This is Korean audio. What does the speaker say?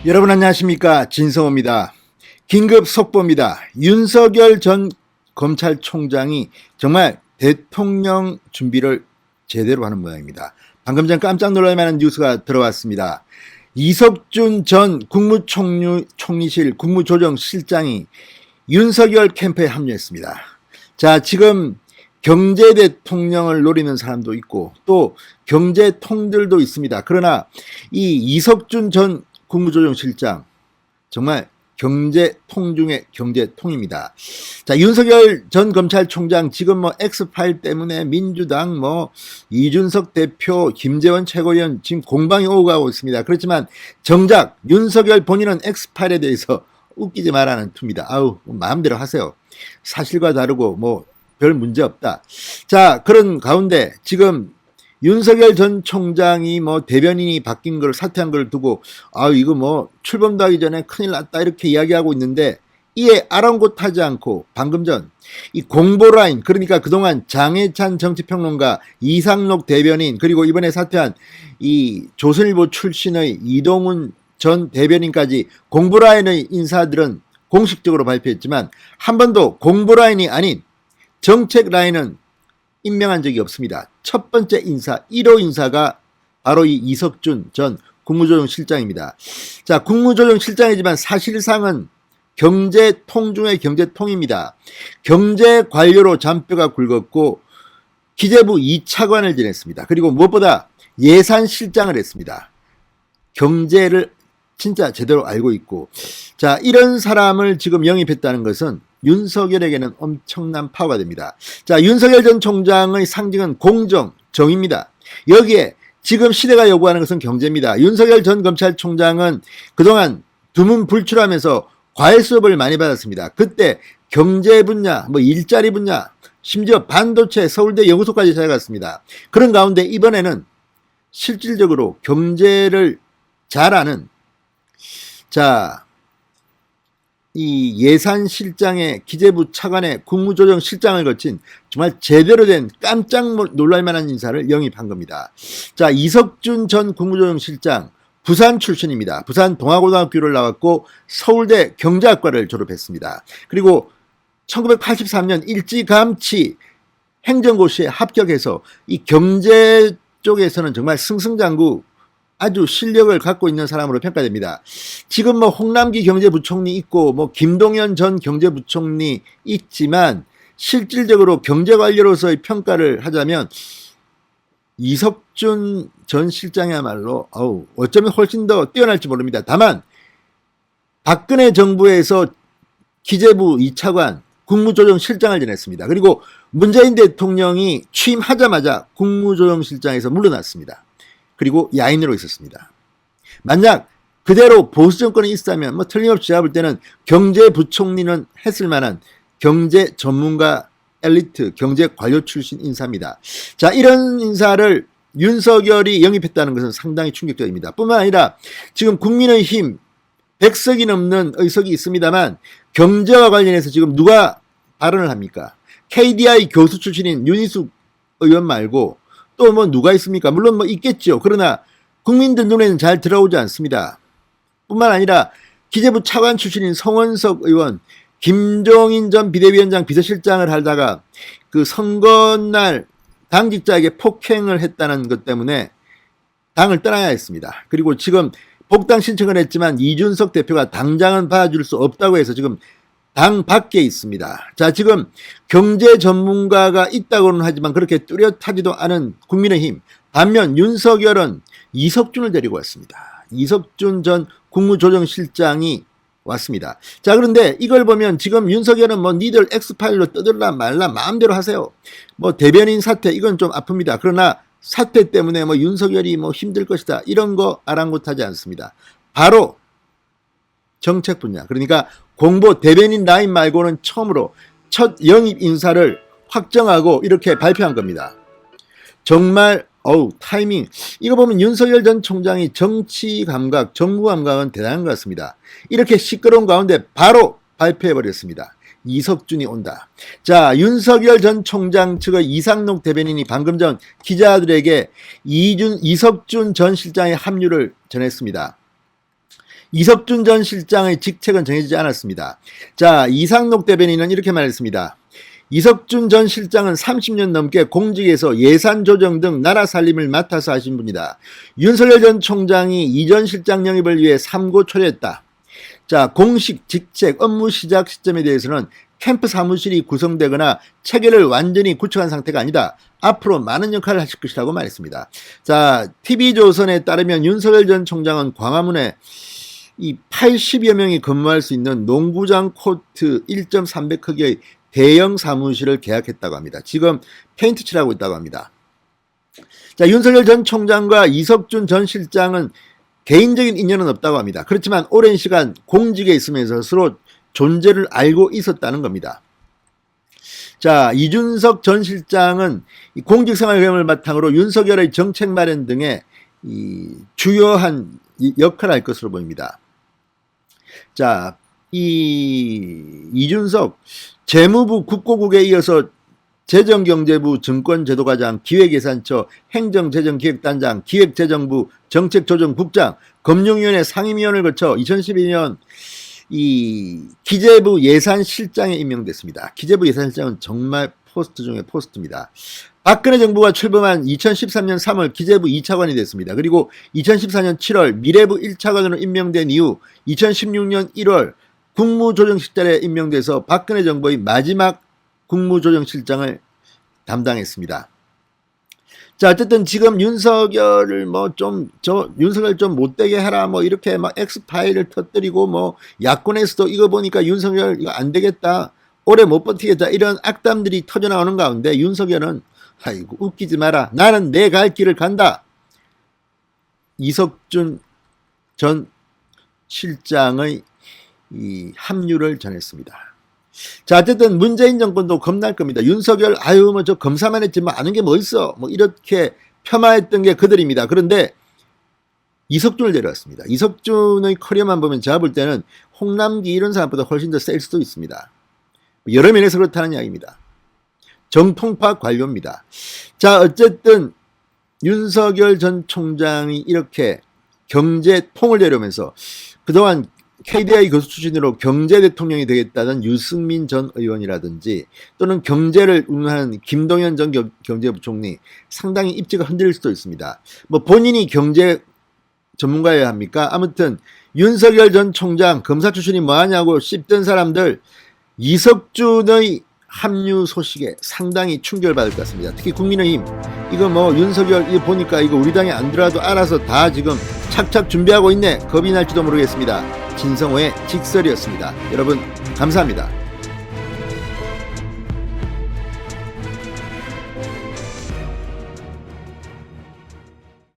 여러분 안녕하십니까, 진성호입니다. 긴급 속보입니다. 윤석열 전 검찰총장이 정말 대통령 준비를 제대로 하는 모양입니다. 방금 전 깜짝 놀랄 만한 뉴스가 들어왔습니다. 이석준 전 국무총리실 국무조정실장이 윤석열 캠프에 합류했습니다. 자, 지금 경제 대통령을 노리는 사람도 있고 또 경제통들도 있습니다. 그러나 이 이석준 전 국무조정실장 정말 경제통 중에 경제통입니다. 자, 윤석열 전 검찰총장 지금 뭐 엑스파일 때문에 민주당 이준석 대표, 김재원 최고위원 지금 공방이 오고 가고 있습니다. 그렇지만 정작 윤석열 본인은 엑스파일에 대해서 웃기지 말라는 투입니다. 아우, 마음대로 하세요. 사실과 다르고 별 문제 없다. 자, 그런 가운데 지금 윤석열 전 총장이 대변인이 바뀐 걸, 사퇴한 걸 두고 이거 출범도 하기 전에 큰일 났다 이렇게 이야기하고 있는데, 이에 아랑곳하지 않고 방금 전 이 공보라인, 그러니까 그동안 장해찬 정치평론가, 이상록 대변인, 그리고 이번에 사퇴한 이 조선일보 출신의 이동훈 전 대변인까지 공보라인의 인사들은 공식적으로 발표했지만 한 번도 공보라인이 아닌 정책 라인은 임명한 적이 없습니다. 첫 번째 인사, 1호 인사가 바로 이 이석준 전 국무조정실장입니다. 자, 국무조정실장이지만 사실상은 경제통 중의 경제통입니다. 경제관료로 잔뼈가 굵었고 기재부 2차관을 지냈습니다. 그리고 무엇보다 예산실장을 했습니다. 경제를 진짜 제대로 알고 있고, 자, 이런 사람을 지금 영입했다는 것은 윤석열에게는 엄청난 파워가 됩니다. 자, 윤석열 전 총장의 상징은 공정, 정의입니다. 여기에 지금 시대가 요구하는 것은 경제입니다. 윤석열 전 검찰총장은 그동안 두문불출하면서 과외 수업을 많이 받았습니다. 그때 경제 분야, 일자리 분야, 심지어 반도체, 서울대 연구소까지 찾아갔습니다. 그런 가운데 이번에는 실질적으로 경제를 잘 아는, 자, 이 예산실장의 기재부 차관의 국무조정실장을 거친 정말 제대로 된 깜짝 놀랄 만한 인사를 영입한 겁니다. 자, 이석준 전 국무조정실장 부산 출신입니다. 부산 동아고등학교를 나왔고 서울대 경제학과를 졸업했습니다. 그리고 1983년 일찌감치 행정고시에 합격해서 이 경제 쪽에서는 정말 승승장구, 아주 실력을 갖고 있는 사람으로 평가됩니다. 지금 홍남기 경제부총리 있고 김동연 전 경제부총리 있지만 실질적으로 경제관료로서의 평가를 하자면 이석준 전 실장이야말로 어쩌면 훨씬 더 뛰어날지 모릅니다. 다만 박근혜 정부에서 기재부 2차관 국무조정실장을 지냈습니다. 그리고 문재인 대통령이 취임하자마자 국무조정실장에서 물러났습니다. 그리고 야인으로 있었습니다. 만약 그대로 보수 정권이 있었다면 틀림없이 제가 볼 때는 경제부총리는 했을 만한 경제 전문가 엘리트 경제 관료 출신 인사입니다. 자, 이런 인사를 윤석열이 영입했다는 것은 상당히 충격적입니다. 뿐만 아니라 지금 국민의힘 100석이 넘는 의석이 있습니다만 경제와 관련해서 지금 누가 발언을 합니까? KDI 교수 출신인 윤희숙 의원 말고 또 누가 있습니까? 물론 있겠죠. 그러나 국민들 눈에는 잘 들어오지 않습니다. 뿐만 아니라 기재부 차관 출신인 성원석 의원, 김종인 전 비대위원장 비서실장을 하다가 그 선거날 당직자에게 폭행을 했다는 것 때문에 당을 떠나야 했습니다. 그리고 지금 복당 신청을 했지만 이준석 대표가 당장은 봐줄 수 없다고 해서 지금 당 밖에 있습니다. 자, 지금 경제 전문가가 있다고는 하지만 그렇게 뚜렷하지도 않은 국민의힘. 반면 윤석열은 이석준을 데리고 왔습니다. 이석준 전 국무조정실장이 왔습니다. 자, 그런데 이걸 보면 지금 윤석열은 니들 엑스파일로 떠들라 말라 마음대로 하세요. 대변인 사퇴 이건 좀 아픕니다. 그러나 사퇴 때문에 윤석열이 힘들 것이다 이런 거 아랑곳하지 않습니다. 바로 정책 분야, 그러니까 공보 대변인 라인 말고는 처음으로 첫 영입 인사를 확정하고 이렇게 발표한 겁니다. 정말 타이밍, 이거 보면 윤석열 전 총장이 정치 감각, 정부 감각은 대단한 것 같습니다. 이렇게 시끄러운 가운데 바로 발표해버렸습니다. 이석준이 온다. 자, 윤석열 전 총장 측의 이상록 대변인이 방금 전 기자들에게 이석준 전 실장의 합류를 전했습니다. 이석준 전 실장의 직책은 정해지지 않았습니다. 자, 이상록 대변인은 이렇게 말했습니다. 이석준 전 실장은 30년 넘게 공직에서 예산 조정 등 나라 살림을 맡아서 하신 분이다. 윤석열 전 총장이 이 전 실장 영입을 위해 삼고초려했다. 자, 공식 직책 업무 시작 시점에 대해서는 캠프 사무실이 구성되거나 체계를 완전히 구축한 상태가 아니다. 앞으로 많은 역할을 하실 것이라고 말했습니다. 자, TV조선에 따르면 윤석열 전 총장은 광화문에 이 80여 명이 근무할 수 있는 농구장 코트 1.300 크기의 대형 사무실을 계약했다고 합니다. 지금 페인트 칠하고 있다고 합니다. 자, 윤석열 전 총장과 이석준 전 실장은 개인적인 인연은 없다고 합니다. 그렇지만 오랜 시간 공직에 있으면서 서로 존재를 알고 있었다는 겁니다. 자, 이준석 전 실장은 공직생활 경험을 바탕으로 윤석열의 정책 마련 등의 주요한 역할을 할 것으로 보입니다. 자, 이준석 재무부 국고국에 이어서 재정경제부 증권제도과장, 기획예산처 행정재정기획단장, 기획재정부 정책조정국장, 금융위원회 상임위원을 거쳐 2012년 이 기재부 예산실장에 임명됐습니다. 기재부 예산실장은 정말 포스트 중에 포스트입니다. 박근혜 정부가 출범한 2013년 3월 기재부 2차관이 됐습니다. 그리고 2014년 7월 미래부 1차관으로 임명된 이후 2016년 1월 국무조정실장에 임명돼서 박근혜 정부의 마지막 국무조정실장을 담당했습니다. 자, 어쨌든 지금 윤석열을 윤석열 좀 못되게 해라 이렇게 엑스파일을 터뜨리고 야권에서도 이거 보니까 윤석열 이거 안 되겠다, 오래 못 버티겠다, 이런 악담들이 터져 나오는 가운데 윤석열은 아이고 웃기지 마라, 나는 내 갈 길을 간다. 이석준 전 실장의 이 합류를 전했습니다. 자, 어쨌든 문재인 정권도 겁날 겁니다. 윤석열 저 검사만 했지 아는 게 뭐 있어 이렇게 폄하했던 게 그들입니다. 그런데 이석준을 데려왔습니다. 이석준의 커리어만 보면 제가 볼 때는 홍남기 이런 사람보다 훨씬 더 셀 수도 있습니다. 여러 면에서 그렇다는 이야기입니다. 정통파 관료입니다. 자, 어쨌든 윤석열 전 총장이 이렇게 경제통을 데려오면서 그동안 KDI 교수 출신으로 경제 대통령이 되겠다던 유승민 전 의원이라든지 또는 경제를 운운하는 김동연 전 경제부총리, 상당히 입지가 흔들릴 수도 있습니다. 본인이 경제 전문가여야 합니까? 아무튼 윤석열 전 총장 검사 출신이 뭐하냐고 씹던 사람들, 이석준의 합류 소식에 상당히 충격을 받을 것 같습니다. 특히 국민의힘 이거 윤석열 이거 보니까 이거 우리 당에 안 들어와도 알아서 다 지금 착착 준비하고 있네, 겁이 날지도 모르겠습니다. 진성호의 직설이었습니다. 여러분 감사합니다.